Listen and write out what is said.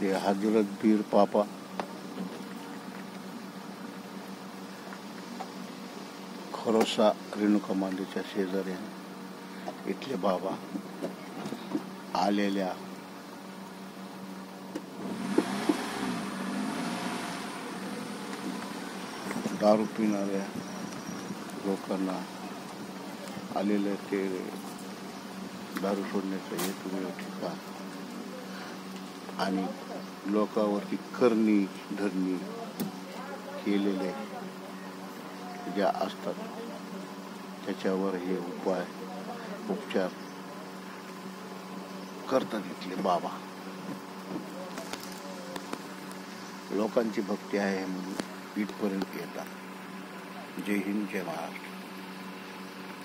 हे हजरत बीर पापा खरोसा रेणुका मांदेच्या शेजारी इथले बाबा आलेल्या दारू पिणाऱ्या लोकांना आलेलं ते दारू सोडण्याचं हेतू ठिकाण आणि लोकांवरती करणी धरणी केलेले ज्या असतात त्याच्यावर हे उपचार करतात इथले बाबा. लोकांची भक्ती आहे म्हणून इथपर्यंत येतात. जय हिंद, जय महाराष्ट्र.